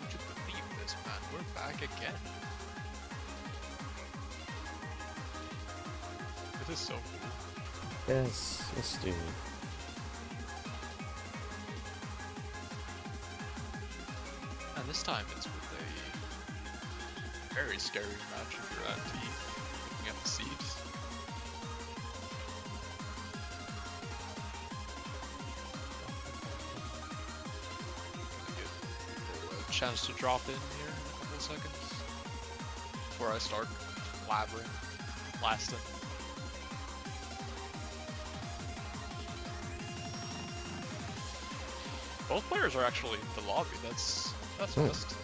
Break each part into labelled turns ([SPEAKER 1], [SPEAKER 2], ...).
[SPEAKER 1] Would you believe this, man? We're back again. This is so cool.
[SPEAKER 2] Yes, let's do.
[SPEAKER 1] And this time it's with a very scary match if you're AnteeeK, looking at the seeds. Give a chance to drop in here in a couple of seconds before I start blabbering, blasting. Both players are actually in the lobby. That's fast.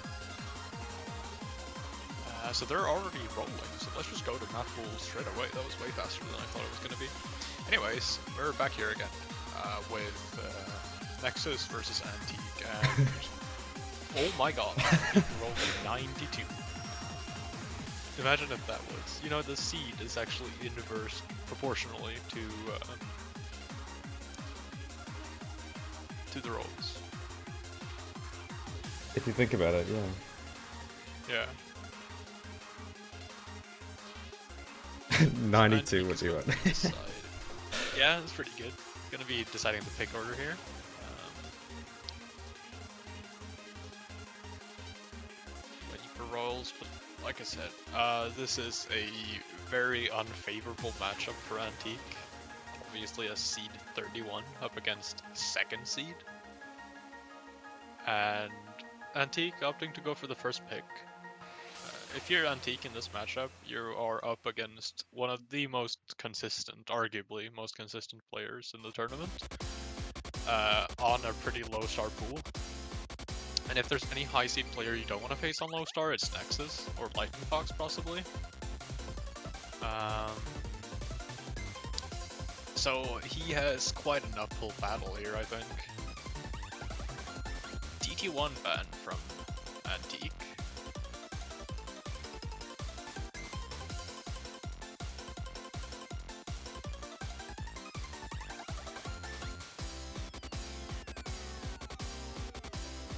[SPEAKER 1] So they're already rolling. So let's just go to map pool straight away. That was way faster than I thought it was going to be. Anyways, we're back here again with Nexus versus AnteeeK, and oh my god, AnteeeK rolled a 92. Imagine if that was, you know, the seed is actually inverse proportionally to the rolls.
[SPEAKER 2] If you think about it, yeah.
[SPEAKER 1] Yeah.
[SPEAKER 2] 92, what do you want?
[SPEAKER 1] Yeah, that's pretty good. Gonna be deciding the pick order here. Waiting for rolls, but like I said, this is a very unfavorable matchup for AnteeeK. Obviously a seed 31 up against second seed. And AnteeeK opting to go for the first pick. If you're AnteeeK in this matchup, you are up against one of the most consistent, arguably most consistent players in the tournament, on a pretty low star pool. And if there's any high seed player you don't want to face on low star, it's Nexus or Lightning Fox possibly. So he has quite an uphill battle here, I think. DT1 ban from AnteeeK.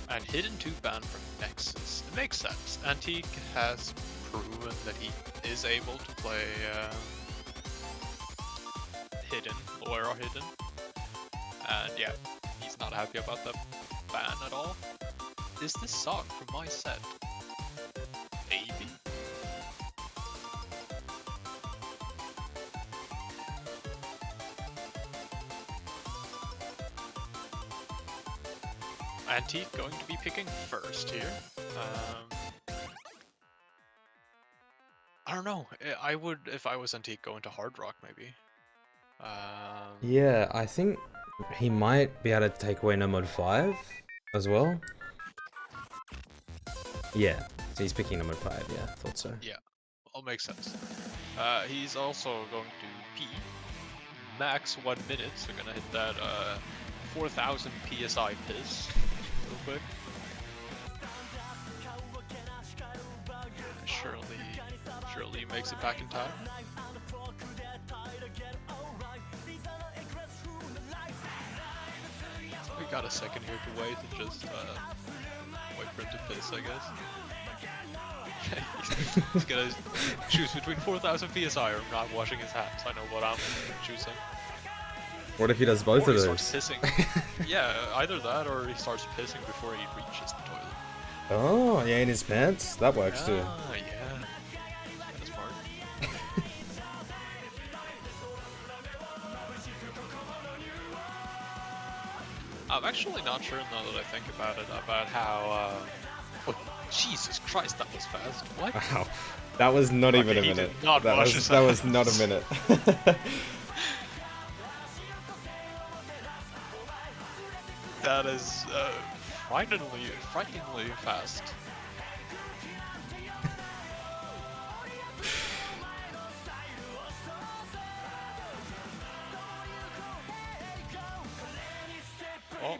[SPEAKER 1] And Hidden 2 ban from Nexus. It makes sense. AnteeeK has proven that he is able to play Hidden, Loera Hidden. And yeah, he's not happy about that ban at all. Is this song from my set? Maybe. AnteeeK going to be picking first here. I don't know. I would, if I was AnteeeK, go into Hard Rock maybe.
[SPEAKER 2] Yeah, I think he might be able to take away no mod 5 as well. Yeah, so he's picking no mod 5, yeah, thought so.
[SPEAKER 1] Yeah, all makes sense. He's also going to P. Max 1 minute, so gonna hit that 4,000 PSI piss real quick. Surely makes it back in time. We got a second here to wait and just wait for him to piss, I guess. He's gonna choose between 4,000 PSI or not washing his hands. I know what I'm choosing.
[SPEAKER 2] What if he does both
[SPEAKER 1] or
[SPEAKER 2] of
[SPEAKER 1] he
[SPEAKER 2] those?
[SPEAKER 1] starts pissing. Yeah, either that or he starts pissing before he reaches the toilet.
[SPEAKER 2] Oh, yeah, in his pants? That works too.
[SPEAKER 1] Yeah. That's smart. I'm actually not sure now that I think about it, about how, oh, Jesus Christ, that was fast. What?
[SPEAKER 2] Wow. That was not even a minute.
[SPEAKER 1] That
[SPEAKER 2] was not a minute.
[SPEAKER 1] That is frighteningly fast. Well,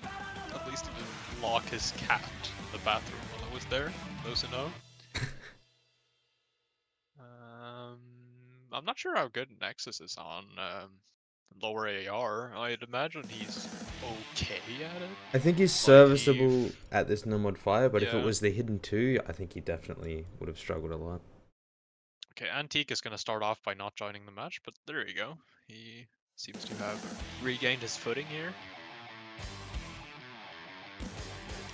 [SPEAKER 1] at least he didn't lock his cat in the bathroom while I was there. Those who know. I'm not sure how good Nexus is on lower AR. I'd imagine he's okay at it.
[SPEAKER 2] I think he's
[SPEAKER 1] Like he,
[SPEAKER 2] serviceable at this no mod fire, but if it
[SPEAKER 1] yeah.
[SPEAKER 2] was the hidden 2, I think he definitely would have struggled a lot.
[SPEAKER 1] Okay, AnteeeK is gonna start off by not joining the match, but there you go. He seems to have regained his footing here.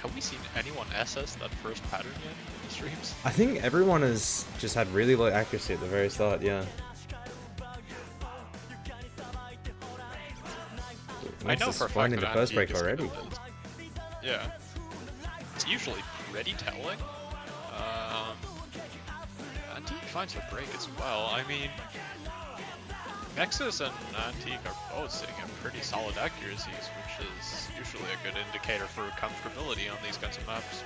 [SPEAKER 1] Have we seen anyone SS that first pattern yet in the streams?
[SPEAKER 2] I think everyone has just had really low accuracy at the very start, yeah.
[SPEAKER 1] I know
[SPEAKER 2] Nexus
[SPEAKER 1] for a fact
[SPEAKER 2] finding
[SPEAKER 1] that
[SPEAKER 2] the first
[SPEAKER 1] AnteeeK
[SPEAKER 2] break
[SPEAKER 1] is good
[SPEAKER 2] already.
[SPEAKER 1] at this. Yeah. It's usually pretty telling. AnteeeK finds a break as well. I mean, Nexus and AnteeeK are both sitting at pretty solid accuracies, which is usually a good indicator for comfortability on these kinds of maps.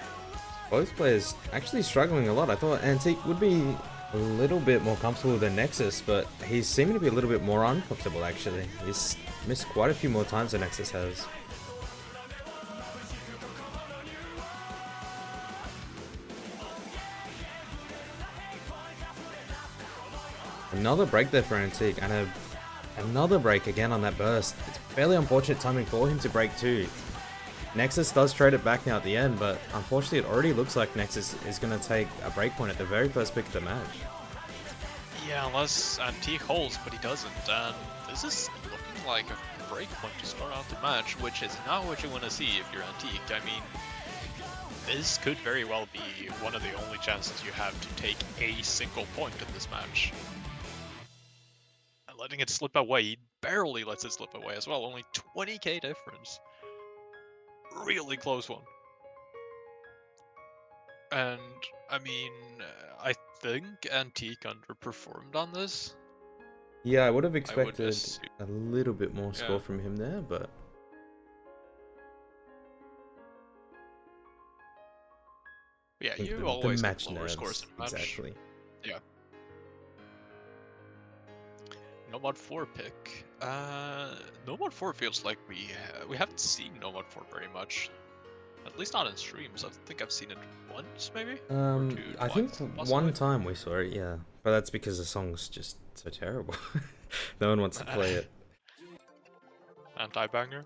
[SPEAKER 2] Both players actually struggling a lot. I thought AnteeeK would be a little bit more comfortable than Nexus, but he's seeming to be a little bit more uncomfortable actually. He's missed quite a few more times than Nexus has. Another break there for AnteeeK, and another break again on that burst. It's fairly unfortunate timing for him to break too. Nexus does trade it back now at the end, but unfortunately it already looks like Nexus is going to take a breakpoint at the very first pick of the match.
[SPEAKER 1] Yeah, unless AnteeeK holds, but he doesn't, and this is looking like a breakpoint to start out the match, which is not what you want to see if you're AnteeeK. I mean, this could very well be one of the only chances you have to take a single point in this match. And letting it slip away, he barely lets it slip away as well, only 20k difference. Really close one. And, I mean, I think AnteeeK underperformed on this.
[SPEAKER 2] Yeah, I would have
[SPEAKER 1] I would
[SPEAKER 2] expected
[SPEAKER 1] assume.
[SPEAKER 2] a little bit more score
[SPEAKER 1] Yeah.
[SPEAKER 2] from him there, but
[SPEAKER 1] Yeah,
[SPEAKER 2] I think
[SPEAKER 1] you
[SPEAKER 2] the
[SPEAKER 1] always get
[SPEAKER 2] match
[SPEAKER 1] lower scores
[SPEAKER 2] nerves,
[SPEAKER 1] in a match.
[SPEAKER 2] exactly.
[SPEAKER 1] Yeah. Nomad 4 pick. Nomad 4 feels like we haven't seen Nomad 4 very much. At least not in streams. I think I've seen it once, maybe? Or two,
[SPEAKER 2] I think
[SPEAKER 1] twice,
[SPEAKER 2] one
[SPEAKER 1] possibly?
[SPEAKER 2] time we saw it, yeah. But that's because the song's just so terrible. No one wants to play it.
[SPEAKER 1] Anti-banger?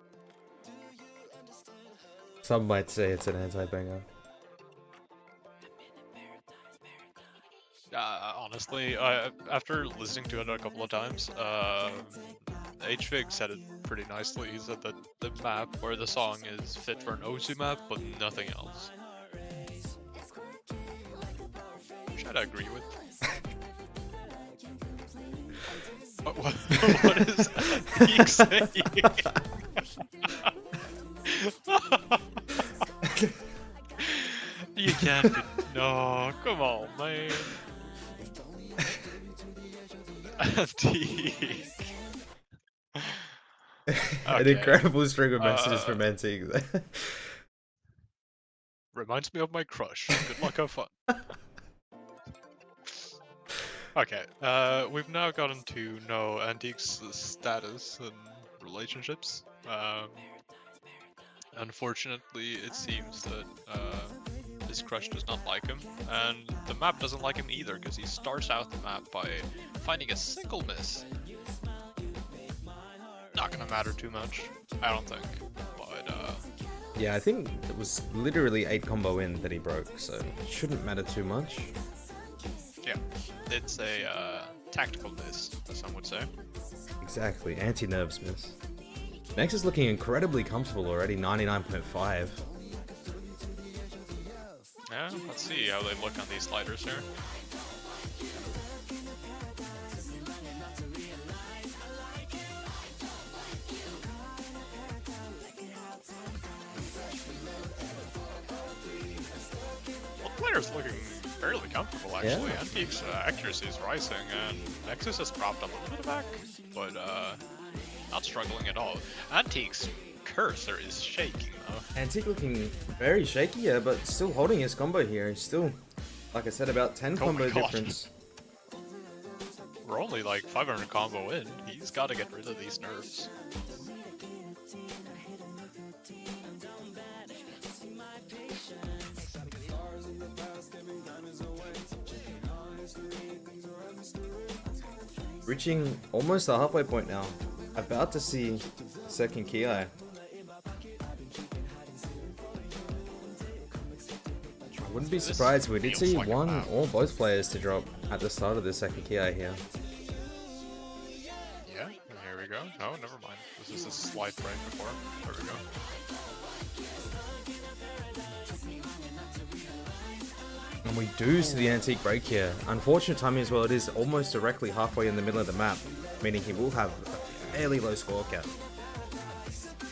[SPEAKER 2] Some might say it's an anti-banger.
[SPEAKER 1] Honestly, after listening to it a couple of times, HVig said it pretty nicely. He said that the map or the song is fit for an OC map, but nothing else. Which I'd agree with. What is AnteeeK saying? You can't be... No, come on, man. AnteeeK.
[SPEAKER 2] An incredible string of messages from
[SPEAKER 1] Uh,
[SPEAKER 2] AnteeeK.
[SPEAKER 1] Reminds me of my crush. Good luck, have fun. Okay, we've now gotten to know AnteeeK's status in relationships. Unfortunately, it seems that his crush does not like him, and the map doesn't like him either, because he starts out the map by finding a single miss. Not gonna matter too much, I don't think, but
[SPEAKER 2] Yeah, I think it was literally 8 combo in that he broke, so it shouldn't matter too much.
[SPEAKER 1] yeah, it's a tactical miss, as some would say.
[SPEAKER 2] Exactly, anti-nerves miss. Nexus looking incredibly comfortable already, 99.5.
[SPEAKER 1] Yeah, let's see how they look on these sliders here. Well, the player's looking fairly comfortable, actually.
[SPEAKER 2] Yeah.
[SPEAKER 1] AnteeeK's accuracy is rising, and Nexus has dropped a little bit back, but not struggling at all. AnteeeK's cursor is shaking, though.
[SPEAKER 2] AnteeeK looking very shaky, yeah, but still holding his combo here. He's still, like I said, about 10
[SPEAKER 1] Oh my
[SPEAKER 2] combo
[SPEAKER 1] God.
[SPEAKER 2] difference.
[SPEAKER 1] We're only like 500 combo in. He's got to get rid of these nerfs.
[SPEAKER 2] Reaching almost the halfway point now. About to see second Ki. Wouldn't be
[SPEAKER 1] This
[SPEAKER 2] surprised. We did
[SPEAKER 1] feels
[SPEAKER 2] see
[SPEAKER 1] like a
[SPEAKER 2] one
[SPEAKER 1] map.
[SPEAKER 2] or both players to drop at the start of the second key, I hear.
[SPEAKER 1] Yeah, here we go. No, never mind. This is a slight break before. There we go.
[SPEAKER 2] And we do see the AnteeeK break here. Unfortunate timing as well, it is almost directly halfway in the middle of the map, meaning he will have a fairly low score cap.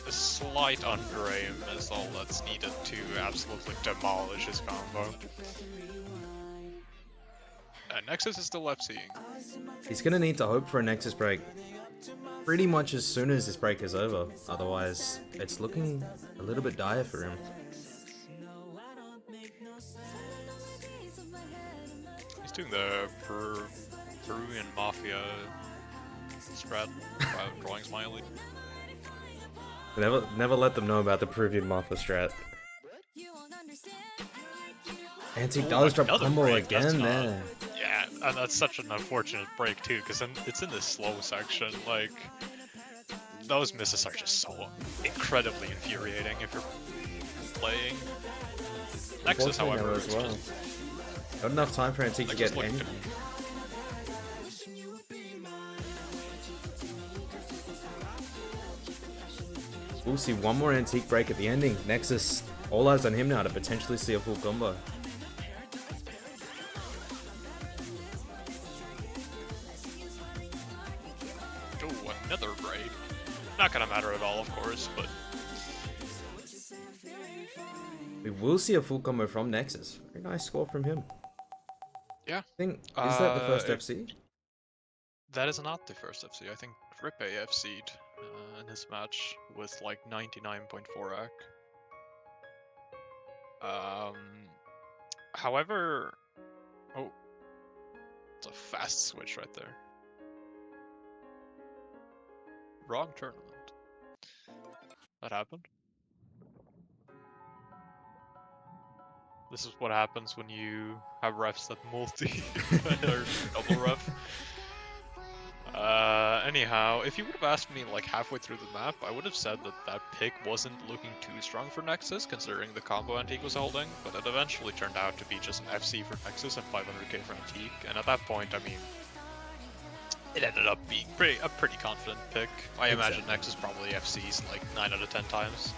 [SPEAKER 1] A slight under aim is all that's needed to absolutely demolish his combo. Nexus is still FC-ing.
[SPEAKER 2] He's going to need to hope for a Nexus break pretty much as soon as this break is over. Otherwise, it's looking a little bit dire for him.
[SPEAKER 1] He's doing the Peruvian Mafia strat while drawing Smiley.
[SPEAKER 2] Never let them know about the Peruvian Mafia strat. AnteeeK does drop combo again there.
[SPEAKER 1] Yeah, and that's such an unfortunate break too, because it's in this slow section. Like, those misses are just so incredibly infuriating if you're playing. Nexus, however,
[SPEAKER 2] as well. Not enough time for AnteeeK to get any. We'll see one more AnteeeK break at the ending. Nexus, all eyes on him now to potentially see a full combo.
[SPEAKER 1] Oh, another break. Not gonna matter at all, of course, but
[SPEAKER 2] We will see a full combo from Nexus. Very nice score from him.
[SPEAKER 1] yeah.
[SPEAKER 2] I think, is that the first FC?
[SPEAKER 1] That is not the first FC. I think Ripe FC'd in his match with like 99.4 AC. However, oh, it's a fast switch right there. Wrong tournament. That happened. This is what happens when you have refs that multi or double ref. Anyhow, if you would have asked me like halfway through the map, I would have said that that pick wasn't looking too strong for Nexus, considering the combo AnteeeK was holding, but it eventually turned out to be just an FC for Nexus and 500k for AnteeeK, and at that point, I mean, it ended up being a pretty confident pick. I imagine Nexus probably FCs like 9 out of 10 times.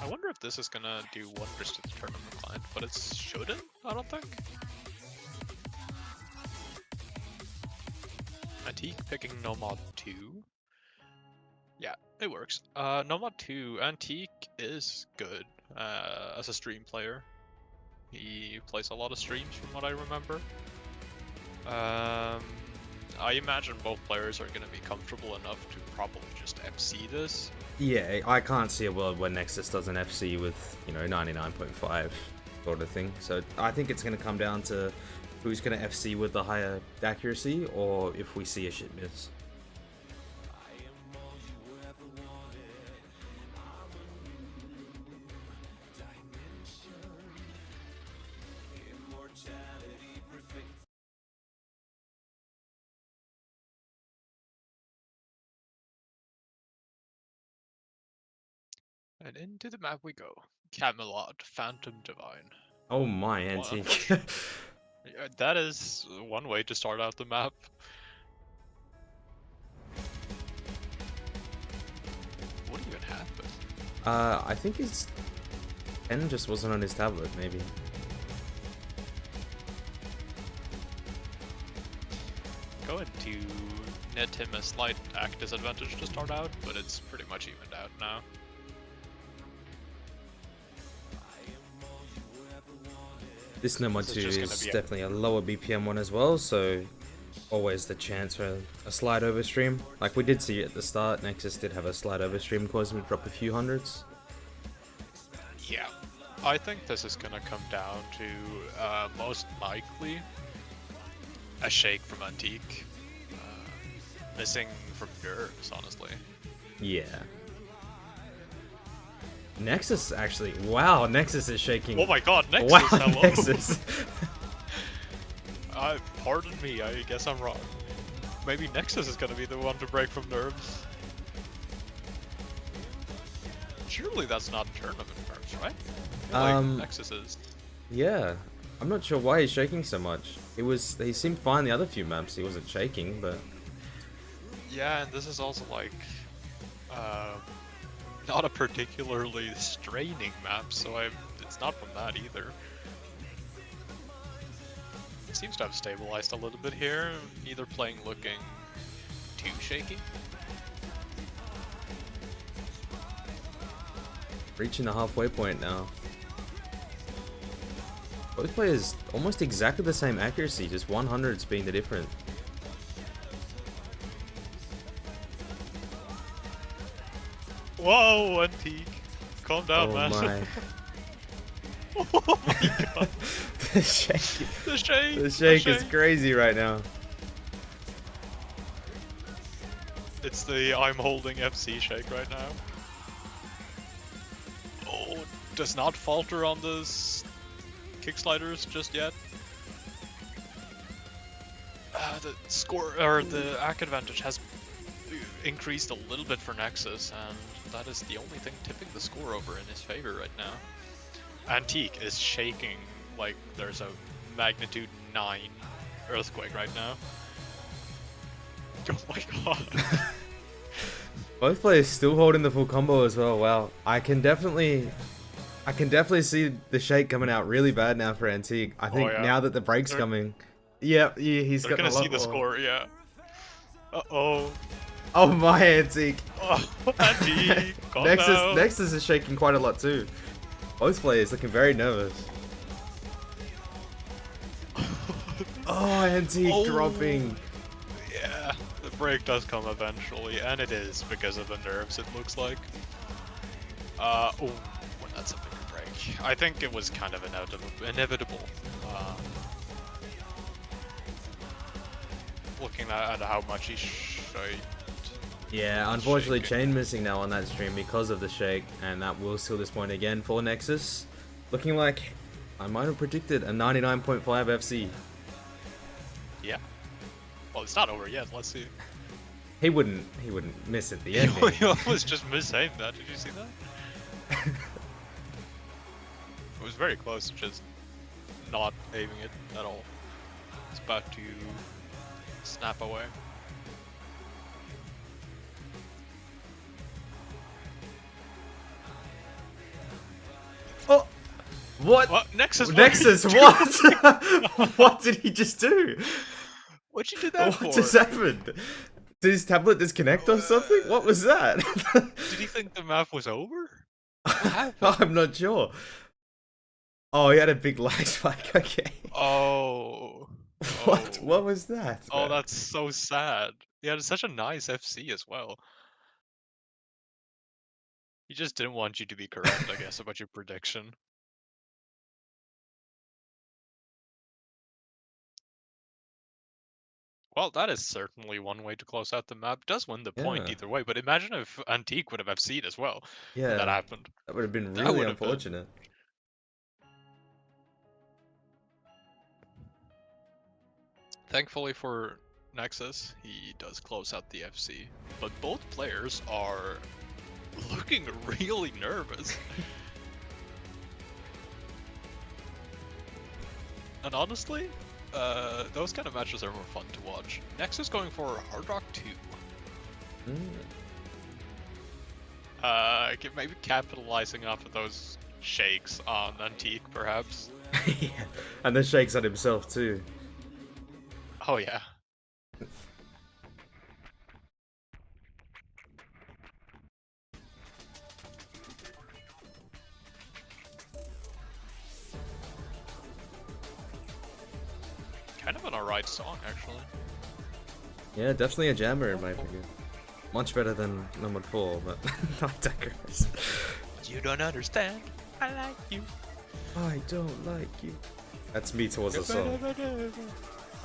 [SPEAKER 1] I wonder if this is gonna do wonders to the tournament client, but it shouldn't, I don't think. AnteeeK picking Nomad 2. Yeah, it works. Nomad 2, AnteeeK is good as a stream player. He plays a lot of streams from what I remember. I imagine both players are gonna be comfortable enough to probably just FC this.
[SPEAKER 2] Yeah, I can't see a world where Nexus does an FC with, 99.5 sort of thing. So I think it's going to come down to who's going to FC with the higher accuracy, or if we see a shit miss.
[SPEAKER 1] And into the map we go. Camelot, Phantom Divine.
[SPEAKER 2] Oh my, AnteeeK.
[SPEAKER 1] Yeah, that is one way to start out the map. What even happened?
[SPEAKER 2] I think his pen just wasn't on his tablet, maybe.
[SPEAKER 1] Going to net him a slight act disadvantage to start out, but it's pretty much evened out now.
[SPEAKER 2] This Nomad 2 is definitely a lower BPM one as well, so always the chance for a slide over stream. Like we did see at the start, Nexus did have a slide over stream causing him to drop a few hundreds.
[SPEAKER 1] Yeah, I think this is gonna come down to most likely a shake from AnteeeK, missing from nerves, honestly.
[SPEAKER 2] Yeah. Nexus actually, wow, Nexus is shaking.
[SPEAKER 1] Oh my god, Nexus,
[SPEAKER 2] wow,
[SPEAKER 1] hello.
[SPEAKER 2] Nexus.
[SPEAKER 1] Pardon me, I guess I'm wrong. Maybe Nexus is gonna be the one to break from nerves. Surely that's not tournament nerfs, right? I feel like Nexus is.
[SPEAKER 2] Yeah. I'm not sure why he's shaking so much. He seemed fine the other few maps. He wasn't shaking, but
[SPEAKER 1] Yeah, and this is also like not a particularly straining map, so it's not from that either. It seems to have stabilized a little bit here, neither playing looking too shaky.
[SPEAKER 2] reaching the halfway point now. Both players almost exactly the same accuracy, just 100s being the difference.
[SPEAKER 1] Whoa, AnteeeK. Calm down,
[SPEAKER 2] Oh
[SPEAKER 1] man.
[SPEAKER 2] my.
[SPEAKER 1] Oh my god.
[SPEAKER 2] The shake.
[SPEAKER 1] The shake.
[SPEAKER 2] The shake is crazy right now.
[SPEAKER 1] It's the I'm holding FC shake right now. Oh, does not falter on this kick sliders just yet. The score or the AnteeeK advantage has increased a little bit for Nexus, and that is the only thing tipping the score over in his favor right now. AnteeeK is shaking like there's a magnitude 9 earthquake right now. Oh my god.
[SPEAKER 2] Both players still holding the full combo as well. Wow. I can definitely see the shake coming out really bad now for AnteeeK. I think now that the break's coming. Yep, yeah, he's got a lot more.
[SPEAKER 1] They're gonna see the score, yeah. Uh-oh.
[SPEAKER 2] Oh my, AnteeeK.
[SPEAKER 1] Oh, AnteeeK.
[SPEAKER 2] Nexus is shaking quite a lot too. Both players looking very nervous. Oh, AnteeeK dropping.
[SPEAKER 1] Yeah, the break does come eventually, and it is because of the nerves, it looks like. Oh, well, that's a bigger break. I think it was kind of inevitable. Looking at how much he shaked.
[SPEAKER 2] Yeah, unfortunately chain missing now on that stream because of the shake, and that will seal this point again for Nexus. Looking like I might have predicted a 99.5 FC.
[SPEAKER 1] Yeah. Well, it's not over yet. Let's see.
[SPEAKER 2] He wouldn't miss at the end.
[SPEAKER 1] He almost just missaimed that. Did you see that? It was very close to just not aiming it at all. It's about to snap away.
[SPEAKER 2] Oh! What?
[SPEAKER 1] Nexus?
[SPEAKER 2] Nexus, what? What did he just do?
[SPEAKER 1] What'd you do that for?
[SPEAKER 2] What just happened? Did his tablet disconnect or something? What was that?
[SPEAKER 1] Did he think the map was over? What happened?
[SPEAKER 2] I'm not sure. Oh, he had a big lag spike, okay.
[SPEAKER 1] Oh.
[SPEAKER 2] What? Oh. What was that?
[SPEAKER 1] Oh,
[SPEAKER 2] man?
[SPEAKER 1] that's so sad. He had such a nice FC as well. He just didn't want you to be correct, I guess, about your prediction. Well, that is certainly one way to close out the map. Does win the point either way, but imagine if AnteeeK would have FC'd as well.
[SPEAKER 2] Yeah,
[SPEAKER 1] when that happened.
[SPEAKER 2] That would have been really unfortunate.
[SPEAKER 1] Thankfully for Nexus, he does close out the FC. But both players are looking really nervous. And honestly, those kind of matches are more fun to watch. Nexus going for Hard Rock 2. Maybe capitalizing off of those shakes on AnteeeK, perhaps.
[SPEAKER 2] Yeah, and the shakes on himself too.
[SPEAKER 1] Oh yeah. Kind of an alright song, actually.
[SPEAKER 2] Yeah, definitely a jammer in my opinion. Much better than number 4, but not Decorous.
[SPEAKER 1] You don't understand. I like you.
[SPEAKER 2] I don't like you. That's me towards the song.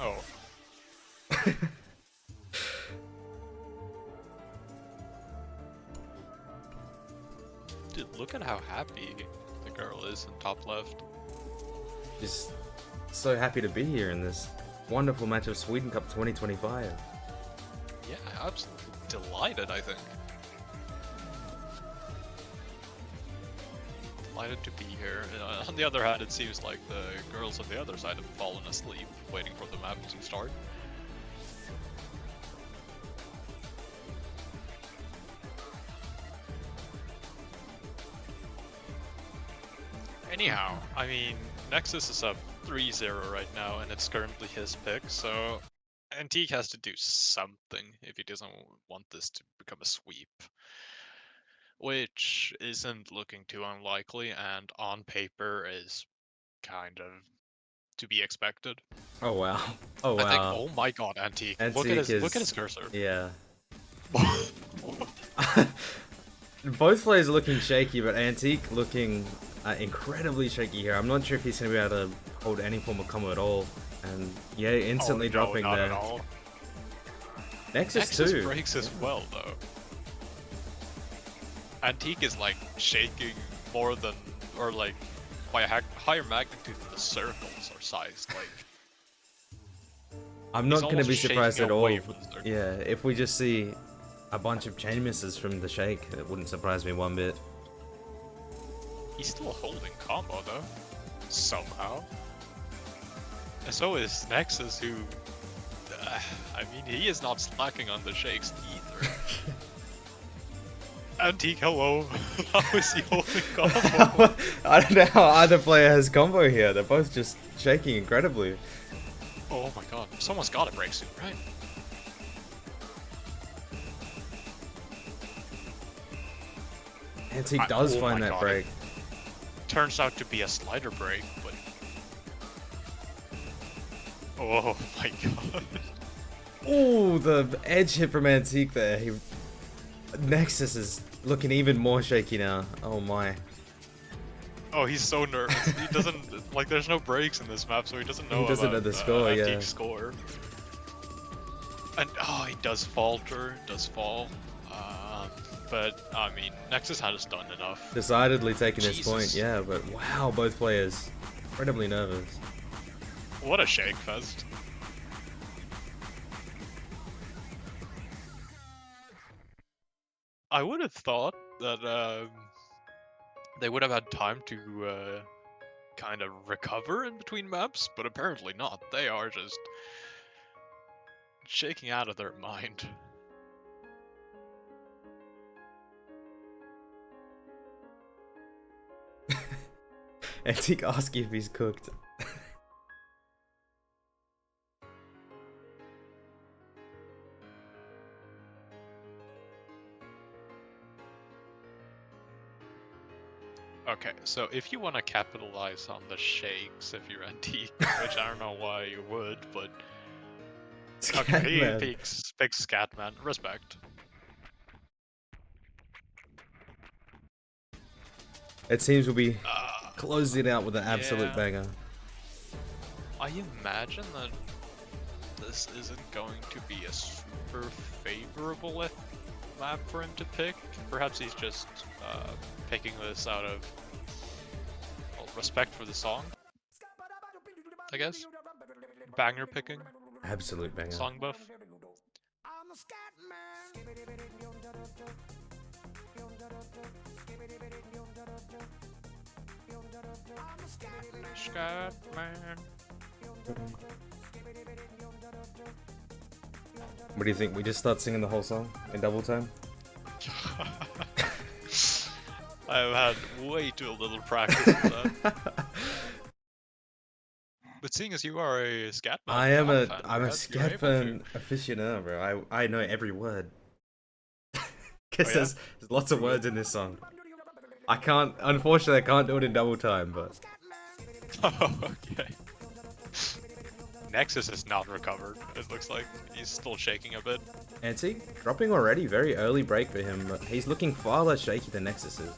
[SPEAKER 1] Oh. Dude, look at how happy the girl is in top left.
[SPEAKER 2] Just so happy to be here in this wonderful match of Sweden Cup 2025.
[SPEAKER 1] Yeah, absolutely delighted, I think. delighted to be here. On the other hand, it seems like the girls on the other side have fallen asleep, waiting for the map to start. Anyhow, I mean, Nexus is up 3-0 right now, and it's currently his pick, so AnteeeK has to do something if he doesn't want this to become a sweep. Which isn't looking too unlikely, and on paper is kind of to be expected.
[SPEAKER 2] Oh wow. Oh
[SPEAKER 1] I think.
[SPEAKER 2] wow.
[SPEAKER 1] Oh my God, AnteeeK!
[SPEAKER 2] AnteeeK
[SPEAKER 1] Look at his cursor.
[SPEAKER 2] Yeah. Both players looking shaky, but AnteeeK looking incredibly shaky here. I'm not sure if he's going to be able to hold any form of combo at all. And yeah, instantly dropping
[SPEAKER 1] not
[SPEAKER 2] there.
[SPEAKER 1] At all.
[SPEAKER 2] Nexus too.
[SPEAKER 1] breaks as well though. AnteeeK is like shaking more than, or like by a higher magnitude than the circles are sized. Like
[SPEAKER 2] I'm not going to be surprised at all.
[SPEAKER 1] Yeah,
[SPEAKER 2] if we just see a bunch of chain misses from the shake, it wouldn't surprise me one bit.
[SPEAKER 1] He's still holding combo though, somehow. And so is Nexus, who, I mean, he is not slacking on the shakes either. AnteeeK, hello. How is he holding combo?
[SPEAKER 2] I don't know how either player has combo here. They're both just shaking incredibly.
[SPEAKER 1] Oh my God, someone's got to break soon, right?
[SPEAKER 2] AnteeeK does find that break.
[SPEAKER 1] Turns out to be a slider break, but... Oh my God.
[SPEAKER 2] Oh, the edge hit from AnteeeK there. Nexus is looking even more shaky now. Oh my.
[SPEAKER 1] Oh, he's so nervous. He doesn't, like, there's no breaks in this map, so he doesn't know about
[SPEAKER 2] the score, yeah.
[SPEAKER 1] AnteeeK's score. And, oh, he does falter, does fall. But, I mean, Nexus has done enough.
[SPEAKER 2] Decidedly taking this point, yeah, but wow, both players incredibly nervous.
[SPEAKER 1] What a shake fest. I would have thought that they would have had time to kind of recover in between maps, but apparently not. They are just shaking out of their mind.
[SPEAKER 2] AnteeeK asking if he's cooked.
[SPEAKER 1] Okay, so if you want to capitalize on the shakes, if you're AnteeeK, which I don't know why you would, but okay, he picks Scatman. Respect.
[SPEAKER 2] It seems we'll be closing it out with an absolute banger.
[SPEAKER 1] I imagine that this isn't going to be a super favorable map for him to pick. Perhaps he's just picking this out of, well, respect for the song, I guess. Banger picking.
[SPEAKER 2] Absolute banger.
[SPEAKER 1] Song buff. Scatman.
[SPEAKER 2] What do you think? We just start singing the whole song in double time?
[SPEAKER 1] I've had way too little practice with that. But seeing as you are a Scatman,
[SPEAKER 2] I'm a Scatman aficionado, bro. I know every word. Because there's lots of words in this song. Unfortunately I can't do it in double time, but...
[SPEAKER 1] Okay. Nexus has not recovered, it looks like. He's still shaking a bit.
[SPEAKER 2] AnteeeK dropping already, very early break for him, but he's looking far less shaky than Nexus is.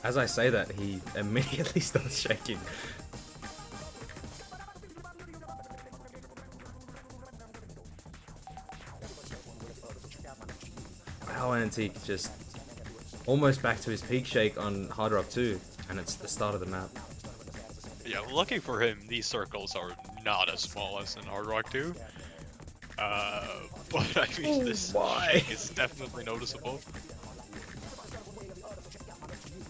[SPEAKER 2] As I say that, he immediately starts shaking. Wow, AnteeeK just almost back to his peak shake on Hard Rock 2, and it's the start of the map.
[SPEAKER 1] Yeah, lucky for him, these circles are not as small as in Hard Rock 2. But I mean, this shake is definitely noticeable.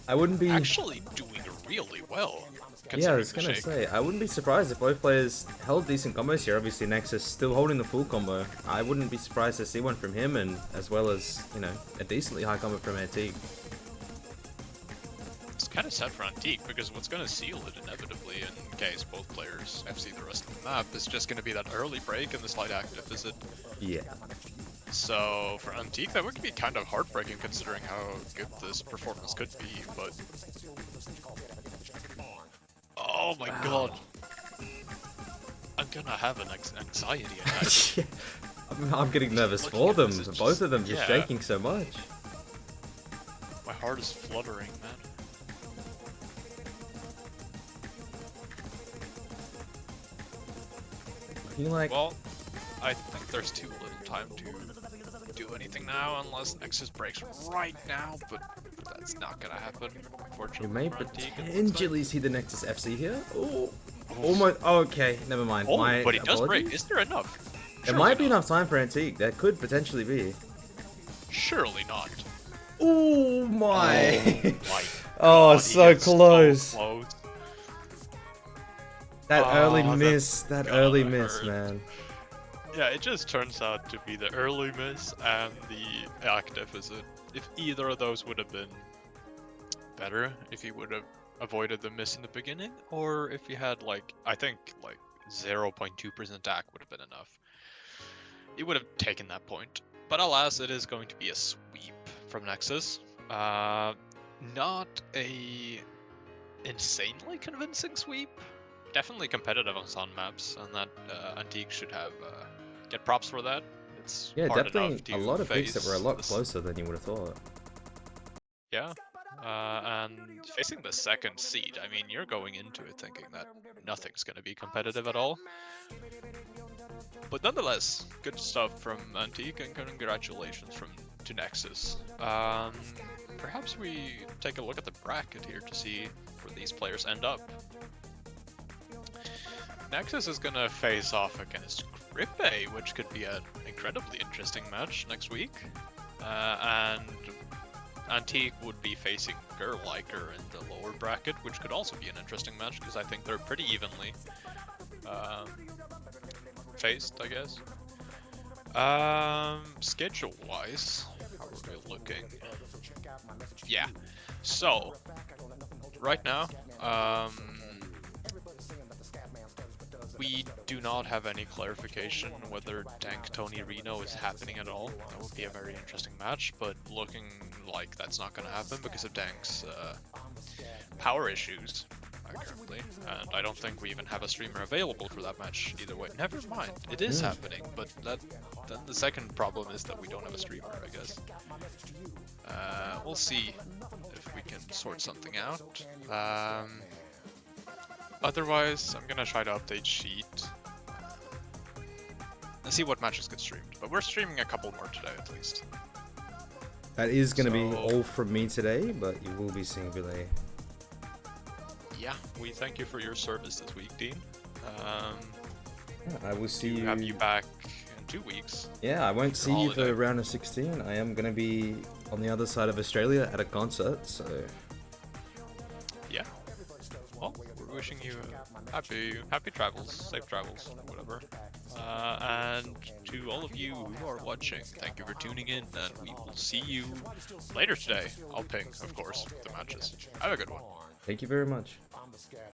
[SPEAKER 2] I wouldn't be...
[SPEAKER 1] actually doing really well.
[SPEAKER 2] Yeah, I was
[SPEAKER 1] Considering
[SPEAKER 2] gonna
[SPEAKER 1] the shake.
[SPEAKER 2] say, I wouldn't be surprised if both players held decent combos here. Obviously, Nexus still holding the full combo. I wouldn't be surprised to see one from him, and as well as, you know, a decently high combo from AnteeeK.
[SPEAKER 1] It's kind of sad for AnteeeK because what's going to seal it inevitably in case both players FC the rest of the map is just going to be that early break and the slight active visit.
[SPEAKER 2] Yeah.
[SPEAKER 1] So for AnteeeK, that would be kind of heartbreaking considering how good this performance could be, but... Oh my god. I'm gonna have an anxiety attack.
[SPEAKER 2] Yeah. I'm getting nervous for them. Both of them just shaking so much.
[SPEAKER 1] My heart is fluttering, man.
[SPEAKER 2] Looking like...
[SPEAKER 1] Well, I think there's too little time to do anything now unless Nexus breaks right now, but that's not gonna happen, unfortunately.
[SPEAKER 2] You may
[SPEAKER 1] for AnteeeK.
[SPEAKER 2] potentially see the Nexus FC here. Oh, almost. Oh, okay, never mind.
[SPEAKER 1] Oh,
[SPEAKER 2] My
[SPEAKER 1] but it does
[SPEAKER 2] apologies.
[SPEAKER 1] break. Is there enough?
[SPEAKER 2] There might be enough time for AnteeeK. There could potentially be.
[SPEAKER 1] Surely not.
[SPEAKER 2] Oh my!
[SPEAKER 1] Oh my
[SPEAKER 2] Oh,
[SPEAKER 1] God,
[SPEAKER 2] so
[SPEAKER 1] he is
[SPEAKER 2] close.
[SPEAKER 1] So close.
[SPEAKER 2] That early
[SPEAKER 1] Oh,
[SPEAKER 2] miss.
[SPEAKER 1] that's
[SPEAKER 2] That early
[SPEAKER 1] gonna
[SPEAKER 2] miss,
[SPEAKER 1] hurt.
[SPEAKER 2] man.
[SPEAKER 1] Yeah, it just turns out to be the early miss and the active visit. If either of those would have been better, if he would have avoided the miss in the beginning, or if he had like, I think like 0.2% DAC would have been enough. It would have taken that point. But alas, it is going to be a sweep from Nexus. Not a insanely convincing sweep. Definitely competitive on some maps, and that AnteeeK should have get props for that. It's
[SPEAKER 2] Yeah,
[SPEAKER 1] hard
[SPEAKER 2] definitely
[SPEAKER 1] enough to
[SPEAKER 2] a lot of picks that were a lot
[SPEAKER 1] this.
[SPEAKER 2] closer than you would have thought.
[SPEAKER 1] Yeah, and facing the second seed, I mean, you're going into it thinking that nothing's going to be competitive at all. But nonetheless, good stuff from AnteeeK, and congratulations to Nexus. Perhaps we take a look at the bracket here to see where these players end up. Nexus is gonna face off against Grippe, which could be an incredibly interesting match next week. And AnteeeK would be facing Gerliker in the lower bracket, which could also be an interesting match because I think they're pretty evenly faced, I guess. Schedule-wise, how are we looking? Yeah, so right now, we do not have any clarification whether Dank Tony Reno is happening at all. That would be a very interesting match, but looking like that's not going to happen because of Dank's power issues currently, and I don't think we even have a streamer available for that match either way. Never mind, it is happening, but then the second problem is that we don't have a streamer, I guess. We'll see if we can sort something out. Otherwise, I'm gonna try to update Sheet and see what matches get streamed. But we're streaming a couple more today, at least.
[SPEAKER 2] That is going to be all from me today, but you will be seeing Villet.
[SPEAKER 1] Yeah, we thank you for your service this week, Dean.
[SPEAKER 2] I will see you.
[SPEAKER 1] Have you back in 2 weeks.
[SPEAKER 2] Yeah, I won't see you for
[SPEAKER 1] holiday.
[SPEAKER 2] round of 16. I am going to be on the other side of Australia at a concert, so...
[SPEAKER 1] Yeah. Well, we're wishing you happy travels, safe travels, whatever. And to all of you who are watching, thank you for tuning in, and we will see you later today. I'll ping, of course, the matches. Have a good one.
[SPEAKER 2] Thank you very much.